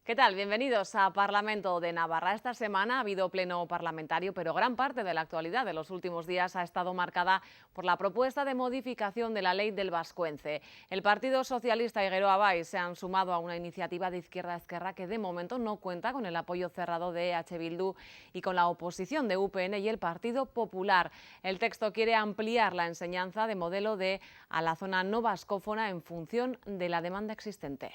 ¿Qué tal? Bienvenidos a Parlamento de Navarra. Esta semana ha habido pleno parlamentario, pero gran parte de la actualidad de los últimos días ha estado marcada por la propuesta de modificación de la ley del vascuence. El Partido Socialista y Geroa Bai se han sumado a una iniciativa de Izquierda-Esquerra que de momento no cuenta con el apoyo cerrado de EH Bildu y con la oposición de UPN y el Partido Popular. El texto quiere ampliar la enseñanza de modelo D a la zona no vascófona en función de la demanda existente.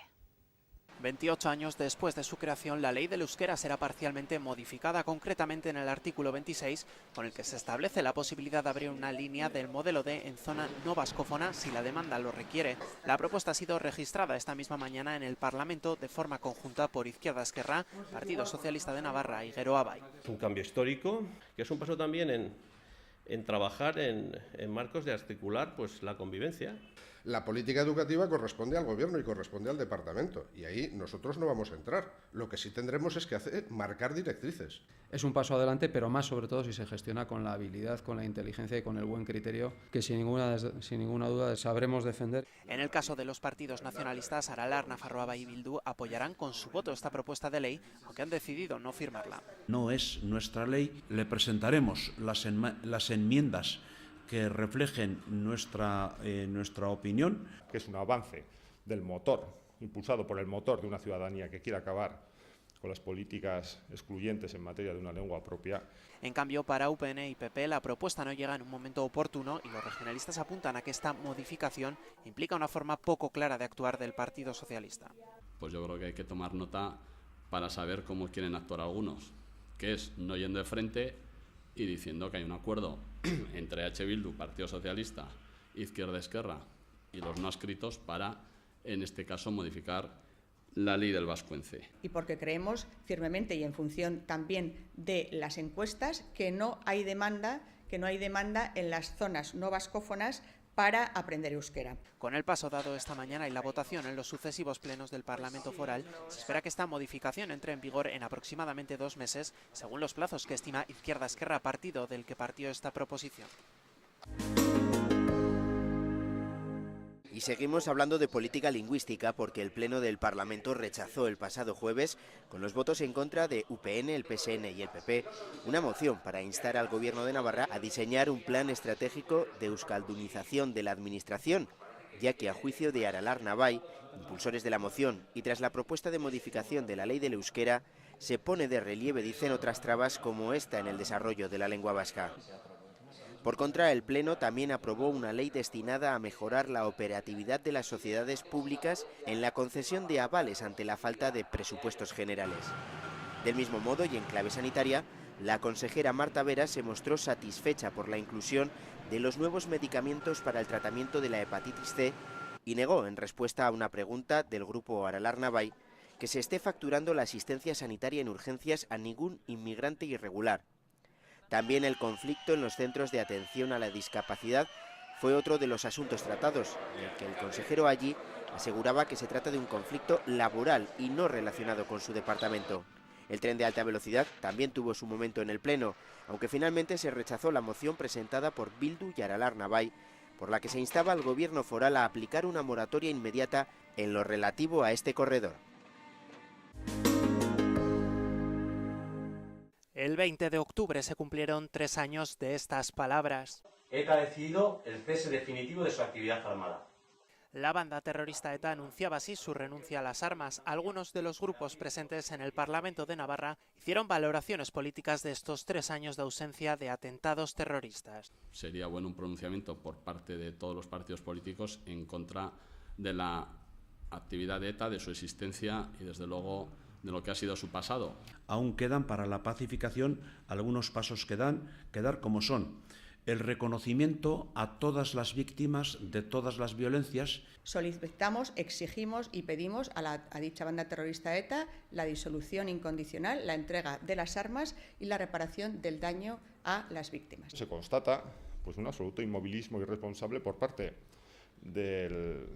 28 años después de su creación, la ley del euskera será parcialmente modificada, concretamente en el artículo 26, con el que se establece la posibilidad de abrir una línea del modelo D en zona no vascófona si la demanda lo requiere. La propuesta ha sido registrada esta misma mañana en el Parlamento de forma conjunta por Izquierda-Esquerra, Partido Socialista de Navarra y Geroa Bai. Es un cambio histórico, que es un paso también en trabajar en marcos de articular pues, la convivencia. La política educativa corresponde al Gobierno y corresponde al Departamento, y ahí nosotros no vamos a entrar. Lo que sí tendremos es que marcar directrices. Es un paso adelante, pero más sobre todo si se gestiona con la habilidad, con la inteligencia y con el buen criterio, que sin ninguna duda sabremos defender. En el caso de los partidos nacionalistas, Aralar, Nafarroa Bai y Bildu apoyarán con su voto esta propuesta de ley, aunque han decidido no firmarla. No es nuestra ley, le presentaremos las enmiendas que reflejen nuestra opinión. Que es un avance del motor, impulsado por el motor de una ciudadanía que quiere acabar con las políticas excluyentes en materia de una lengua propia. En cambio, para UPN y PP la propuesta no llega en un momento oportuno y los regionalistas apuntan a que esta modificación implica una forma poco clara de actuar del Partido Socialista. Pues yo creo que hay que tomar nota para saber cómo quieren actuar algunos, que es no yendo de frente y diciendo que hay un acuerdo entre EH Bildu, Partido Socialista, Izquierda-Esquerra y los no adscritos para, en este caso, modificar la ley del vascuence. Y porque creemos firmemente y en función también de las encuestas que no hay demanda en las zonas no vascófonas para aprender euskera. Con el paso dado esta mañana y la votación en los sucesivos plenos del Parlamento Foral, se espera que esta modificación entre en vigor en aproximadamente 2 meses, según los plazos que estima Izquierda-Esquerra, partido del que partió esta proposición. Y seguimos hablando de política lingüística porque el Pleno del Parlamento rechazó el pasado jueves, con los votos en contra de UPN, el PSN y el PP, una moción para instar al Gobierno de Navarra a diseñar un plan estratégico de euskaldunización de la Administración, ya que a juicio de Aralar Nabai, impulsores de la moción, y tras la propuesta de modificación de la ley del euskera, se pone de relieve, dicen, otras trabas como esta en el desarrollo de la lengua vasca. Por contra, el Pleno también aprobó una ley destinada a mejorar la operatividad de las sociedades públicas en la concesión de avales ante la falta de presupuestos generales. Del mismo modo, y en clave sanitaria, la consejera Marta Vera se mostró satisfecha por la inclusión de los nuevos medicamentos para el tratamiento de la hepatitis C y negó, en respuesta a una pregunta del grupo Aralar Nabai, que se esté facturando la asistencia sanitaria en urgencias a ningún inmigrante irregular. También el conflicto en los centros de atención a la discapacidad fue otro de los asuntos tratados, en el que el consejero allí aseguraba que se trata de un conflicto laboral y no relacionado con su departamento. El tren de alta velocidad también tuvo su momento en el Pleno, aunque finalmente se rechazó la moción presentada por Bildu y Aralar Nabai, por la que se instaba al gobierno foral a aplicar una moratoria inmediata en lo relativo a este corredor. El 20 de octubre se cumplieron 3 años de estas palabras. ETA ha decidido el cese definitivo de su actividad armada. La banda terrorista ETA anunciaba así su renuncia a las armas. Algunos de los grupos presentes en el Parlamento de Navarra hicieron valoraciones políticas de estos 3 años de ausencia de atentados terroristas. Sería bueno un pronunciamiento por parte de todos los partidos políticos en contra de la actividad de ETA, de su existencia y, desde luego, de lo que ha sido su pasado. Aún quedan para la pacificación algunos pasos que dar como son el reconocimiento a todas las víctimas de todas las violencias. Solicitamos, exigimos y pedimos a dicha banda terrorista ETA la disolución incondicional, la entrega de las armas y la reparación del daño a las víctimas. Se constata pues, un absoluto inmovilismo irresponsable por parte del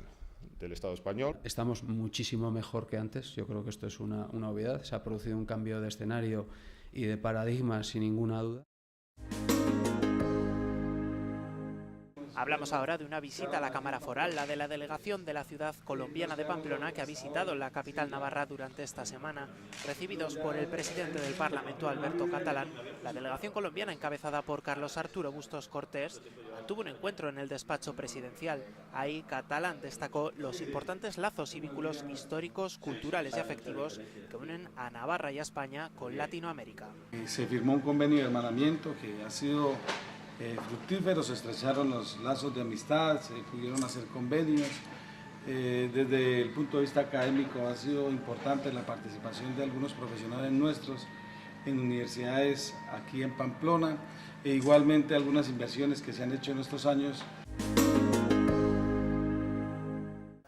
Estado español. Estamos muchísimo mejor que antes, yo creo que esto es una obviedad, se ha producido un cambio de escenario y de paradigma sin ninguna duda. Hablamos ahora de una visita a la Cámara Foral, la de la delegación de la ciudad colombiana de Pamplona, que ha visitado la capital navarra durante esta semana. Recibidos por el presidente del Parlamento, Alberto Catalán, la delegación colombiana, encabezada por Carlos Arturo Bustos Cortés, tuvo un encuentro en el despacho presidencial. Ahí Catalán destacó los importantes lazos y vínculos históricos, culturales y afectivos que unen a Navarra y a España con Latinoamérica. Se firmó un convenio de hermanamiento que ha sido fructífero, se estrecharon los lazos de amistad, se pudieron hacer convenios. Desde el punto de vista académico ha sido importante la participación de algunos profesionales nuestros en universidades aquí en Pamplona e igualmente algunas inversiones que se han hecho en estos años.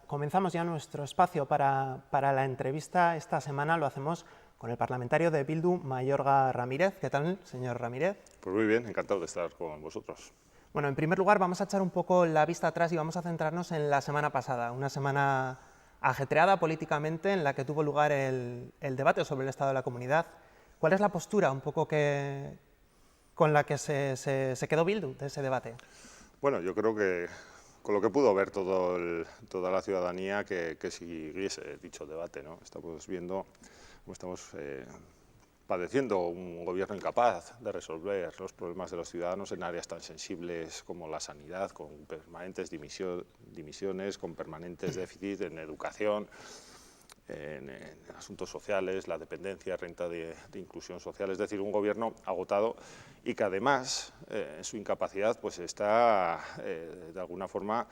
Comenzamos ya nuestro espacio para la entrevista. Esta semana lo hacemos con el parlamentario de Bildu, Mayorga Ramírez. ¿Qué tal, señor Ramírez? Pues muy bien, encantado de estar con vosotros. Bueno, en primer lugar vamos a echar un poco la vista atrás y vamos a centrarnos en la semana pasada, una semana ajetreada políticamente en la que tuvo lugar el debate sobre el estado de la comunidad. ¿Cuál es la postura un poco con la que se quedó Bildu de ese debate? Bueno, yo creo que con lo que pudo ver toda la ciudadanía que siguiese dicho debate, ¿no? Estamos viendo cómo estamos padeciendo un gobierno incapaz de resolver los problemas de los ciudadanos en áreas tan sensibles como la sanidad, con permanentes dimisiones, con permanentes déficits en educación, en asuntos sociales, la dependencia, renta de inclusión social, es decir, un gobierno agotado y que además en su incapacidad pues está de alguna forma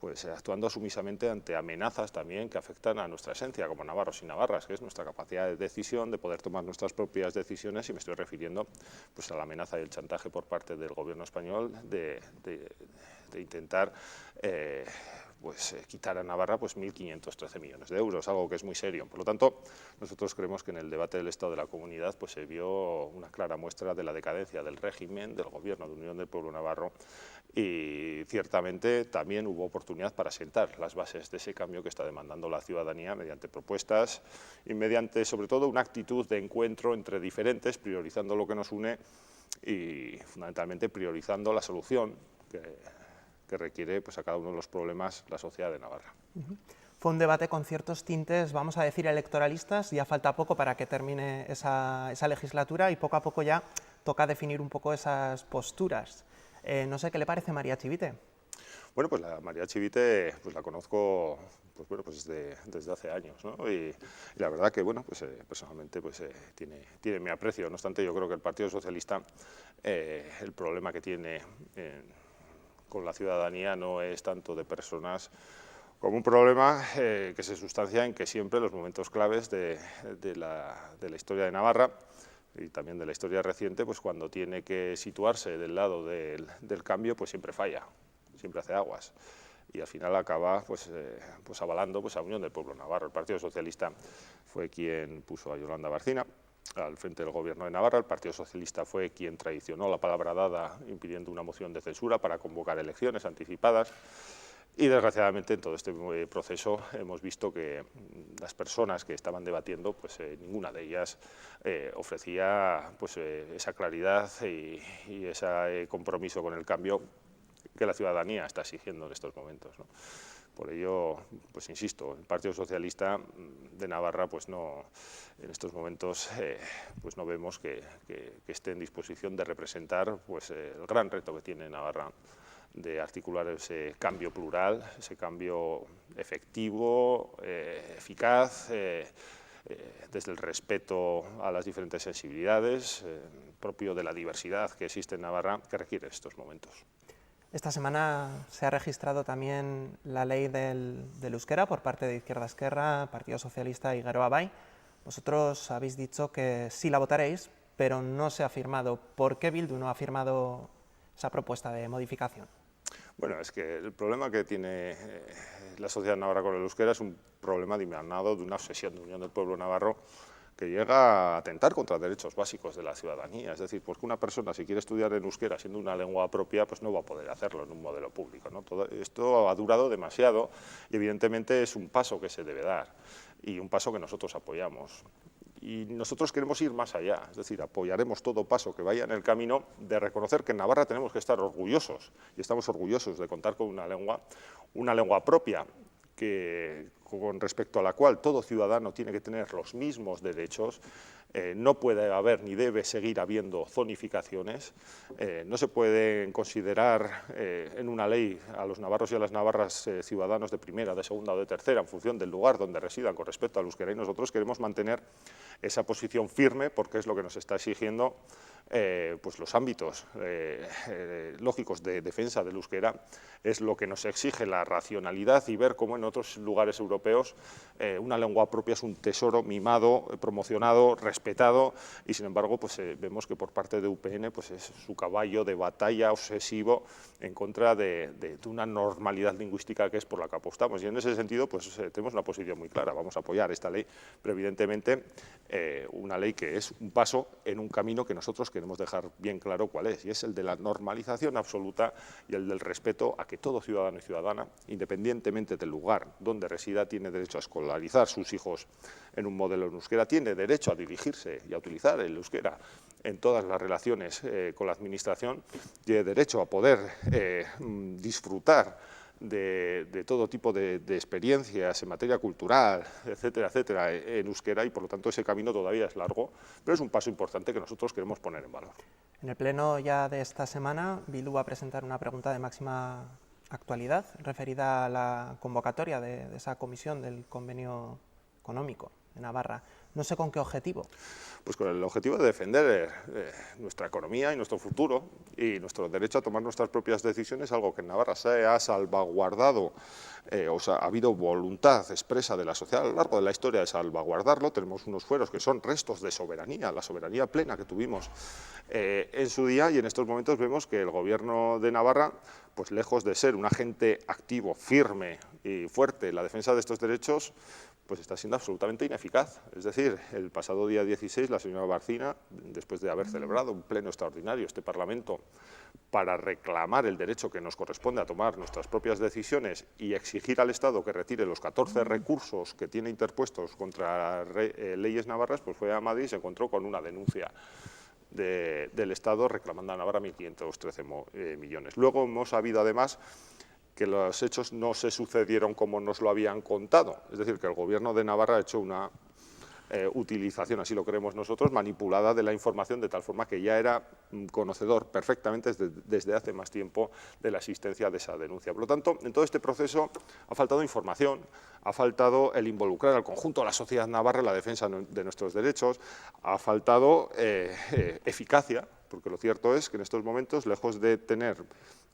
pues actuando sumisamente ante amenazas también que afectan a nuestra esencia como navarros y navarras, que es nuestra capacidad de decisión, de poder tomar nuestras propias decisiones, y me estoy refiriendo pues a la amenaza y el chantaje por parte del gobierno español de intentar quitar a Navarra pues 1.513 millones de euros, algo que es muy serio. Por lo tanto, nosotros creemos que en el debate del Estado de la Comunidad pues se vio una clara muestra de la decadencia del régimen, del gobierno de Unión del Pueblo Navarro, y ciertamente también hubo oportunidad para sentar las bases de ese cambio que está demandando la ciudadanía mediante propuestas y mediante sobre todo una actitud de encuentro entre diferentes, priorizando lo que nos une y fundamentalmente priorizando la solución que requiere pues, a cada uno de los problemas la sociedad de Navarra. Fue un debate con ciertos tintes, vamos a decir, electoralistas. Ya falta poco para que termine esa legislatura y poco a poco ya toca definir un poco esas posturas. No sé, ¿qué le parece María Chivite? Bueno, pues la María Chivite pues la conozco pues desde hace años, ¿no? Y la verdad que bueno, pues personalmente pues tiene mi aprecio. No obstante, yo creo que el Partido Socialista el problema que tiene con la ciudadanía no es tanto de personas como un problema que se sustancia en que siempre los momentos claves de la historia de Navarra y también de la historia reciente, pues cuando tiene que situarse del lado del cambio, pues siempre falla, siempre hace aguas. Y al final acaba pues avalando pues, a Unión del Pueblo Navarro. El Partido Socialista fue quien puso a Yolanda Barcina al frente del gobierno de Navarra. El Partido Socialista fue quien traicionó la palabra dada impidiendo una moción de censura para convocar elecciones anticipadas. Y desgraciadamente en todo este proceso hemos visto que las personas que estaban debatiendo, pues ninguna de ellas ofrecía pues, esa claridad y ese compromiso con el cambio que la ciudadanía está exigiendo en estos momentos, ¿no? Por ello, pues insisto, el Partido Socialista de Navarra, pues no, en estos momentos, pues no vemos que esté en disposición de representar, pues el gran reto que tiene Navarra de articular ese cambio plural, ese cambio efectivo, eficaz, desde el respeto a las diferentes sensibilidades, propio de la diversidad que existe en Navarra, que requiere estos momentos. Esta semana se ha registrado también la ley del euskera por parte de Izquierda Esquerra, Partido Socialista y Geroa Bai. Vosotros habéis dicho que sí la votaréis, pero no se ha firmado. ¿Por qué Bildu no ha firmado esa propuesta de modificación? Bueno, es que el problema que tiene la sociedad navarra con el euskera es un problema dimanado de una obsesión de Unión del Pueblo Navarro que llega a atentar contra derechos básicos de la ciudadanía. Es decir, porque una persona si quiere estudiar en euskera siendo una lengua propia, pues no va a poder hacerlo en un modelo público, ¿no? Todo esto ha durado demasiado y evidentemente es un paso que se debe dar y un paso que nosotros apoyamos. Y nosotros queremos ir más allá, es decir, apoyaremos todo paso que vaya en el camino de reconocer que en Navarra tenemos que estar orgullosos, y estamos orgullosos de contar con una lengua propia, que, con respecto a la cual todo ciudadano tiene que tener los mismos derechos. No puede haber ni debe seguir habiendo zonificaciones, no se pueden considerar en una ley a los navarros y a las navarras ciudadanos de primera, de segunda o de tercera en función del lugar donde residan con respecto al euskera, y nosotros queremos mantener esa posición firme porque es lo que nos está exigiendo pues los ámbitos lógicos de defensa del euskera, es lo que nos exige la racionalidad y ver cómo en otros lugares europeos una lengua propia es un tesoro mimado, promocionado, respetado, y sin embargo pues, vemos que por parte de UPN pues, es su caballo de batalla obsesivo en contra de una normalidad lingüística que es por la que apostamos, y en ese sentido pues, tenemos una posición muy clara, vamos a apoyar esta ley, pero evidentemente una ley que es un paso en un camino que nosotros queremos dejar bien claro cuál es, y es el de la normalización absoluta y el del respeto a que todo ciudadano y ciudadana, independientemente del lugar donde resida, tiene derecho a escolarizar sus hijos en un modelo en euskera, tiene derecho a dirigirse y a utilizar el euskera en todas las relaciones con la administración, tiene derecho a poder disfrutar de todo tipo de experiencias en materia cultural, etcétera, etcétera, en euskera, y por lo tanto ese camino todavía es largo, pero es un paso importante que nosotros queremos poner en valor. En el pleno ya de esta semana, Bildu va a presentar una pregunta de máxima actualidad referida a la convocatoria de esa comisión del convenio económico de Navarra. No sé con qué objetivo. Pues con el objetivo de defender nuestra economía y nuestro futuro y nuestro derecho a tomar nuestras propias decisiones, algo que en Navarra se ha salvaguardado, o sea, ha habido voluntad expresa de la sociedad a lo largo de la historia de salvaguardarlo. Tenemos unos fueros que son restos de soberanía, la soberanía plena que tuvimos en su día, y en estos momentos vemos que el Gobierno de Navarra, pues lejos de ser un agente activo, firme y fuerte en la defensa de estos derechos, pues está siendo absolutamente ineficaz. Es decir, el pasado día 16 la señora Barcina, después de haber celebrado un pleno extraordinario este Parlamento para reclamar el derecho que nos corresponde a tomar nuestras propias decisiones y exigir al Estado que retire los 14 recursos que tiene interpuestos contra leyes navarras, pues fue a Madrid y se encontró con una denuncia del Estado reclamando a Navarra 1.513 millones. Luego hemos sabido además que los hechos no se sucedieron como nos lo habían contado, es decir, que el Gobierno de Navarra ha hecho una utilización, así lo creemos nosotros, manipulada de la información, de tal forma que ya era conocedor perfectamente desde hace más tiempo de la existencia de esa denuncia. Por lo tanto, en todo este proceso ha faltado información, ha faltado el involucrar al conjunto de la sociedad navarra en la defensa de nuestros derechos, ha faltado eficacia, porque lo cierto es que en estos momentos, lejos de tener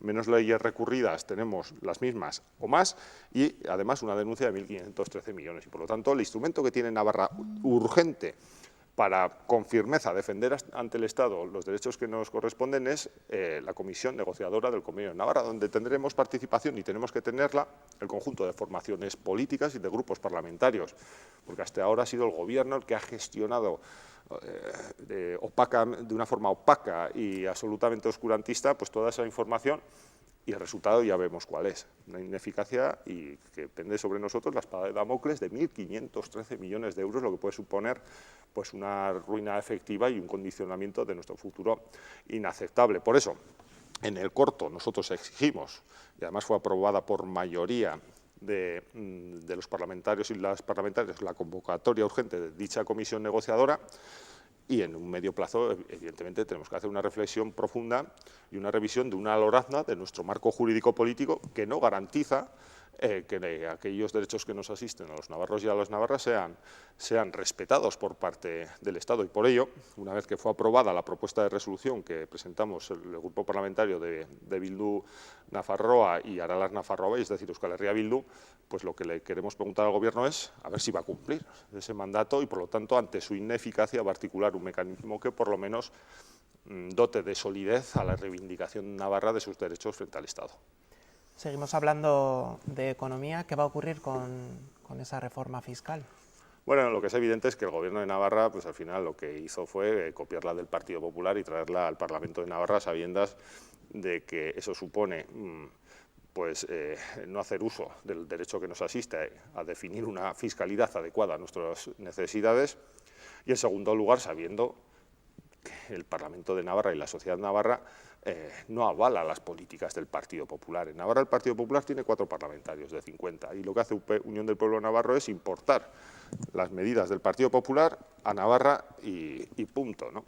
menos leyes recurridas, tenemos las mismas o más, y además una denuncia de 1.513 millones. Y por lo tanto, el instrumento que tiene Navarra urgente para, con firmeza, defender ante el Estado los derechos que nos corresponden es la Comisión Negociadora del Convenio de Navarra, donde tendremos participación, y tenemos que tenerla, el conjunto de formaciones políticas y de grupos parlamentarios, porque hasta ahora ha sido el Gobierno el que ha gestionado de una forma opaca y absolutamente oscurantista pues toda esa información, y el resultado ya vemos cuál es, una ineficacia y que pende sobre nosotros la espada de Damocles de 1.513 millones de euros, lo que puede suponer pues una ruina efectiva y un condicionamiento de nuestro futuro inaceptable. Por eso, en el corto nosotros exigimos, y además fue aprobada por mayoría de los parlamentarios y las parlamentarias, la convocatoria urgente de dicha comisión negociadora, y en un medio plazo, evidentemente, tenemos que hacer una reflexión profunda y una revisión de una lorazna de nuestro marco jurídico-político que no garantiza que aquellos derechos que nos asisten a los navarros y a las navarras sean respetados por parte del Estado. Y por ello, una vez que fue aprobada la propuesta de resolución que presentamos el grupo parlamentario de Bildu Nafarroa y Aralar Nafarroa, es decir, Euskal Herria Bildu, pues lo que le queremos preguntar al Gobierno es a ver si va a cumplir ese mandato y, por lo tanto, ante su ineficacia, va a articular un mecanismo que, por lo menos, dote de solidez a la reivindicación navarra de sus derechos frente al Estado. Seguimos hablando de economía. ¿Qué va a ocurrir con esa reforma fiscal? Bueno, lo que es evidente es que el Gobierno de Navarra, pues al final lo que hizo fue copiarla del Partido Popular y traerla al Parlamento de Navarra, sabiendas de que eso supone pues no hacer uso del derecho que nos asiste a definir una fiscalidad adecuada a nuestras necesidades, Y en segundo lugar, sabiendo que el Parlamento de Navarra y la sociedad navarra no avala las políticas del Partido Popular. En Navarra el Partido Popular tiene 4 parlamentarios de 50 y lo que hace Unión del Pueblo Navarro es importar las medidas del Partido Popular a Navarra y punto, ¿no?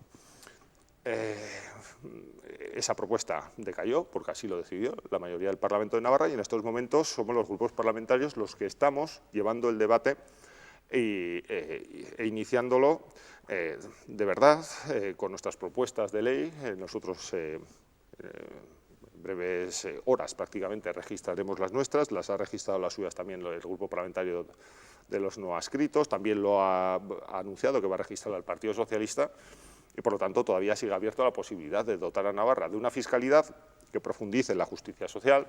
Esa propuesta decayó, porque así lo decidió la mayoría del Parlamento de Navarra, y en estos momentos somos los grupos parlamentarios los que estamos llevando el debate e iniciándolo de verdad con nuestras propuestas de ley. Nosotros breves horas prácticamente registraremos las nuestras, las ha registrado las suyas también el grupo parlamentario de los no adscritos, también lo ha anunciado que va a registrar al Partido Socialista, y por lo tanto todavía sigue abierto la posibilidad de dotar a Navarra de una fiscalidad que profundice en la justicia social,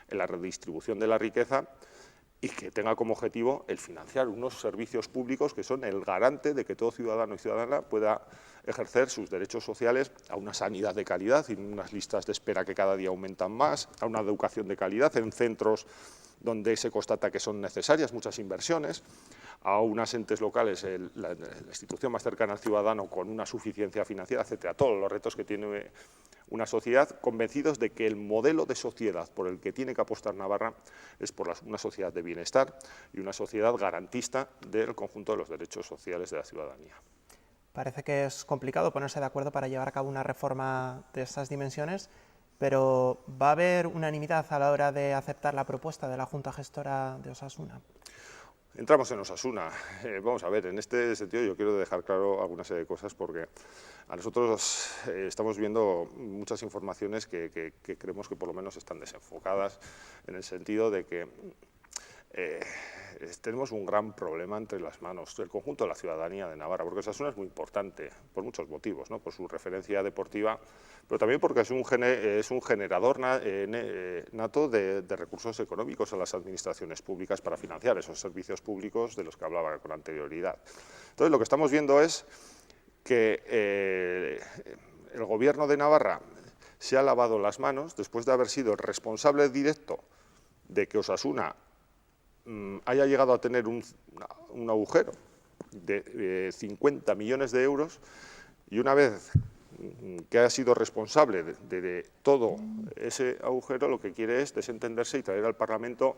en la redistribución de la riqueza y que tenga como objetivo el financiar unos servicios públicos que son el garante de que todo ciudadano y ciudadana pueda ejercer sus derechos sociales, a una sanidad de calidad y unas listas de espera que cada día aumentan más, a una educación de calidad en centros donde se constata que son necesarias muchas inversiones, a unas entes locales, la institución más cercana al ciudadano con una suficiencia financiera, etcétera, todos los retos que tiene una sociedad, convencidos de que el modelo de sociedad por el que tiene que apostar Navarra es por una sociedad de bienestar y una sociedad garantista del conjunto de los derechos sociales de la ciudadanía. Parece que es complicado ponerse de acuerdo para llevar a cabo una reforma de estas dimensiones, pero ¿va a haber unanimidad a la hora de aceptar la propuesta de la Junta Gestora de Osasuna? Entramos en Osasuna. Vamos a ver, en este sentido yo quiero dejar claro alguna serie de cosas porque a nosotros estamos viendo muchas informaciones que creemos que por lo menos están desenfocadas, en el sentido de que tenemos un gran problema entre las manos del conjunto de la ciudadanía de Navarra, porque Osasuna es muy importante por muchos motivos, ¿no? Por su referencia deportiva, pero también porque es un generador nato de recursos económicos a las administraciones públicas para financiar esos servicios públicos de los que hablaba con anterioridad. Entonces, lo que estamos viendo es que el Gobierno de Navarra se ha lavado las manos después de haber sido el responsable directo de que Osasuna haya llegado a tener un agujero de 50 millones de euros, y una vez que ha sido responsable de todo ese agujero, lo que quiere es desentenderse y traer al Parlamento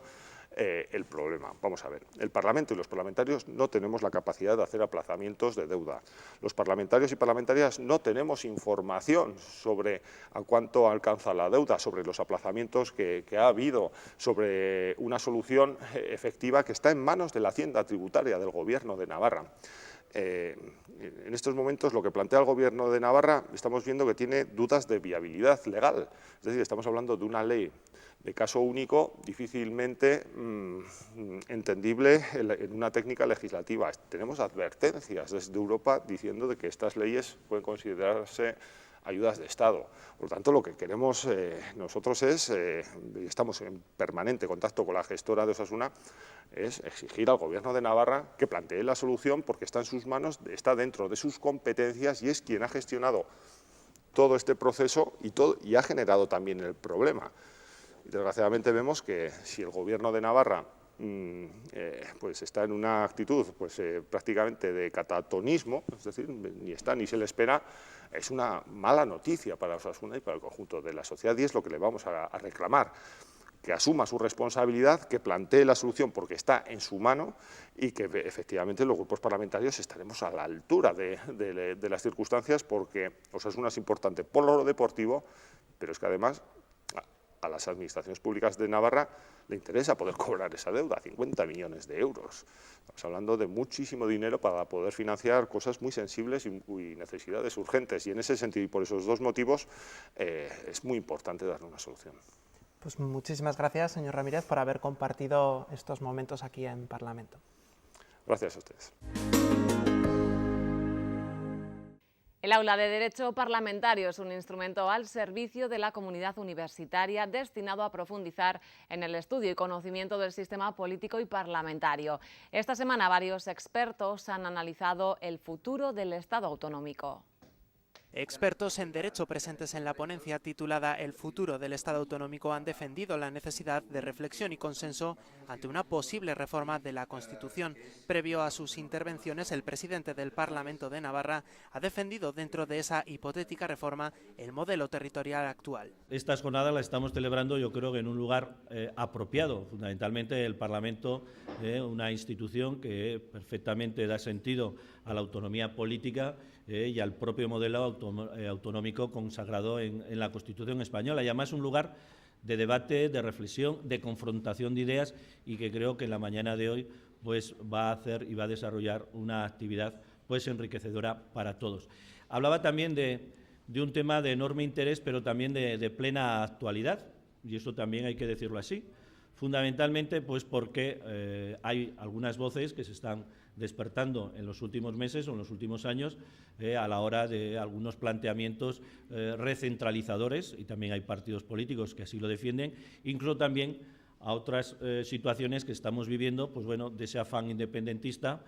el problema. Vamos a ver, el Parlamento y los parlamentarios no tenemos la capacidad de hacer aplazamientos de deuda. Los parlamentarios y parlamentarias no tenemos información sobre a cuánto alcanza la deuda, sobre los aplazamientos que ha habido, sobre una solución efectiva que está en manos de la Hacienda Tributaria del Gobierno de Navarra. En estos momentos lo que plantea el Gobierno de Navarra estamos viendo que tiene dudas de viabilidad legal, es decir, estamos hablando de una ley de caso único difícilmente entendible en una técnica legislativa. Tenemos advertencias desde Europa diciendo de que estas leyes pueden considerarse ayudas de Estado. Por lo tanto, lo que queremos nosotros es, y estamos en permanente contacto con la gestora de Osasuna, es exigir al Gobierno de Navarra que plantee la solución, porque está en sus manos, está dentro de sus competencias y es quien ha gestionado todo este proceso y ha generado también el problema. Y desgraciadamente vemos que si el Gobierno de Navarra pues está en una actitud prácticamente de catatonismo, es decir, ni está ni se le espera, es una mala noticia para Osasuna y para el conjunto de la sociedad, y es lo que le vamos a reclamar, que asuma su responsabilidad, que plantee la solución porque está en su mano y que efectivamente los grupos parlamentarios estaremos a la altura de las circunstancias, porque Osasuna es importante por lo deportivo, pero es que además a las administraciones públicas de Navarra le interesa poder cobrar esa deuda, 50 millones de euros. Estamos hablando de muchísimo dinero para poder financiar cosas muy sensibles y necesidades urgentes, y en ese sentido y por esos dos motivos es muy importante darle una solución. Pues muchísimas gracias, señor Ramírez, por haber compartido estos momentos aquí en Parlamento. Gracias a ustedes. El aula de Derecho Parlamentario es un instrumento al servicio de la comunidad universitaria destinado a profundizar en el estudio y conocimiento del sistema político y parlamentario. Esta semana varios expertos han analizado el futuro del Estado autonómico. Expertos en derecho presentes en la ponencia titulada El futuro del Estado autonómico han defendido la necesidad de reflexión y consenso ante una posible reforma de la Constitución. Previo a sus intervenciones, el presidente del Parlamento de Navarra ha defendido dentro de esa hipotética reforma el modelo territorial actual. Estas jornadas las estamos celebrando, yo creo que en un lugar apropiado, fundamentalmente el Parlamento, una institución que perfectamente da sentido a la autonomía política y al propio modelo autonómico consagrado en la Constitución española, y además un lugar de debate, de reflexión, de confrontación de ideas, y que creo que en la mañana de hoy pues va a hacer y va a desarrollar una actividad pues enriquecedora para todos. Hablaba también de un tema de enorme interés, pero también de plena actualidad, y eso también hay que decirlo así, fundamentalmente pues porque hay algunas voces que se están despertando en los últimos meses o en los últimos años a la hora de algunos planteamientos recentralizadores, y también hay partidos políticos que así lo defienden, incluso también a otras situaciones que estamos viviendo, pues bueno, de ese afán independentista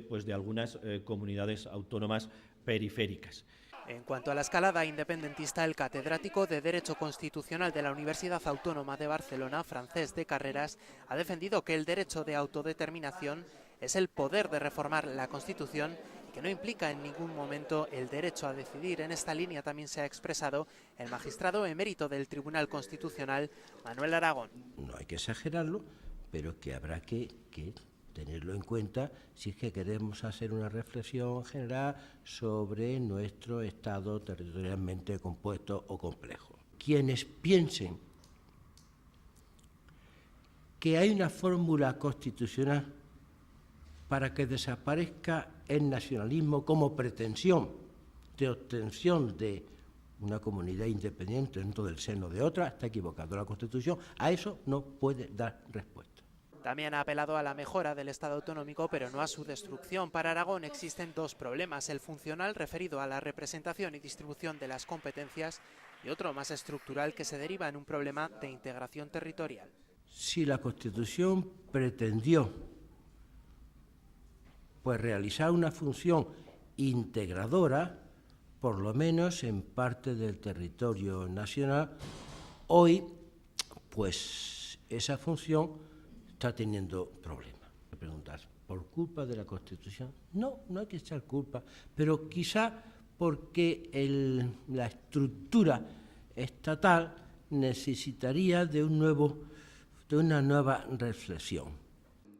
pues de algunas comunidades autónomas periféricas. En cuanto a la escalada independentista, el catedrático de Derecho Constitucional de la Universidad Autónoma de Barcelona, Francesc de Carreras, ha defendido que el derecho de autodeterminación es el poder de reformar la Constitución y que no implica en ningún momento el derecho a decidir. En esta línea también se ha expresado el magistrado emérito del Tribunal Constitucional, Manuel Aragón. No hay que exagerarlo, pero que habrá que tenerlo en cuenta si es que queremos hacer una reflexión general sobre nuestro Estado territorialmente compuesto o complejo. Quienes piensen que hay una fórmula constitucional para que desaparezca el nacionalismo como pretensión de obtención de una comunidad independiente dentro del seno de otra, está equivocado. La Constitución a eso no puede dar respuesta. También ha apelado a la mejora del Estado autonómico, pero no a su destrucción. Para Aragón existen dos problemas: el funcional, referido a la representación y distribución de las competencias, y otro más estructural, que se deriva en un problema de integración territorial. Si la Constitución pretendió pues realizar una función integradora, por lo menos en parte del territorio nacional, hoy pues esa función está teniendo problemas. Me preguntas, ¿por culpa de la Constitución? No, no hay que echar culpa, pero quizá porque la estructura estatal necesitaría de una nueva reflexión.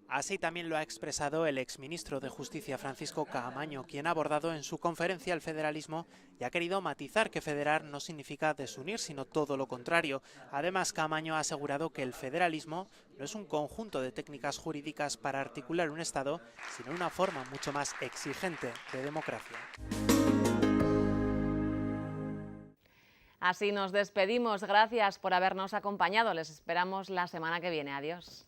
Así también lo ha expresado el exministro de Justicia, Francisco Caamaño, quien ha abordado en su conferencia el federalismo y ha querido matizar que federar no significa desunir, sino todo lo contrario. Además, Caamaño ha asegurado que el federalismo no es un conjunto de técnicas jurídicas para articular un Estado, sino una forma mucho más exigente de democracia. Así nos despedimos. Gracias por habernos acompañado. Les esperamos la semana que viene. Adiós.